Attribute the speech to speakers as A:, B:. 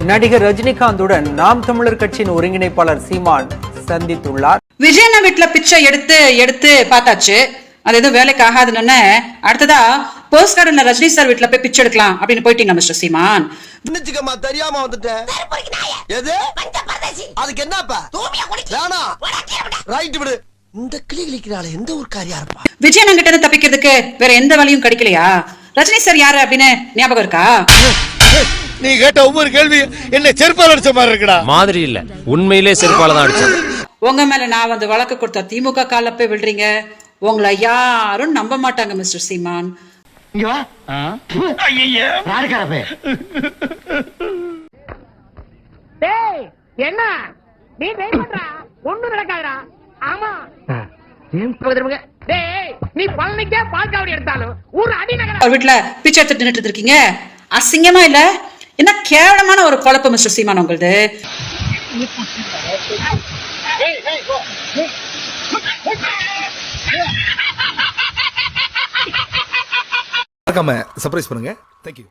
A: நடிகர் ரஜினிகாந்துடன் நாம் தமிழர் கட்சியின் ஒருங்கிணைப்பாளர் சீமான் சந்தித்துள்ளார்.
B: விஜயண்ணா வீட்டுல பிச்சை எடுத்து பார்த்தாச்சு, அது எதுவும் வேலைக்கு ஆகாதுன்னு அடுத்ததா போஸ்ட் கார்டுல ரஜினி சார் வீட்டுல போய் பிச்சை எடுக்கலாம் அப்படின்னு போயிட்டீங்க மிஸ்டர் சீமான்.
C: தெரியாம வந்துட்டேன். அதுக்கு என்னப்பா ரைட் விடு. இந்த கிளி கிளிக்கிறாள் எந்த ஒரு காரியா இருப்பா.
B: விஜயண்ணா கிட்ட இருந்து தப்பிக்கிறதுக்கு வேற எந்த வழியும் கிடைக்கலையா? ரஜினி சார் யாரு அப்படின்னு ஞாபகம் இருக்கா?
C: நீ கேட்ட ஒவ்வொரு கேள்வி என்ன செருப்பால அடிச்ச மாதிரி இருக்குடா.
D: மாதிரி இல்ல, உண்மையிலே செருப்பால தான் அடிச்சேன்.
B: உங்க மேல நான் வந்து வழக்கு கொடுத்த திமுக கால போய் விடுறீங்க. உங்களை யாரும் நம்ப மாட்டாங்க மிஸ்டர் சீமான்.
E: என்ன நீ ட்ரை பண்றா ஒண்ணும் நடக்காதடா. ஆமா நீ பழனிக்கே பால்காவடி எடுத்தாலும் ஒரு அடி நகர
B: வீட்டுல பிச்சை எடுத்துட்டு நின்னுட்டு இருக்கீங்க. அசிங்கமா இல்ல? என்ன கேவலமான ஒரு குழப்பம் மிஸ்டர் சீமான் உங்களுது.
F: சர்ப்ரைஸ் பண்ணுங்க. தேங்க்யூ.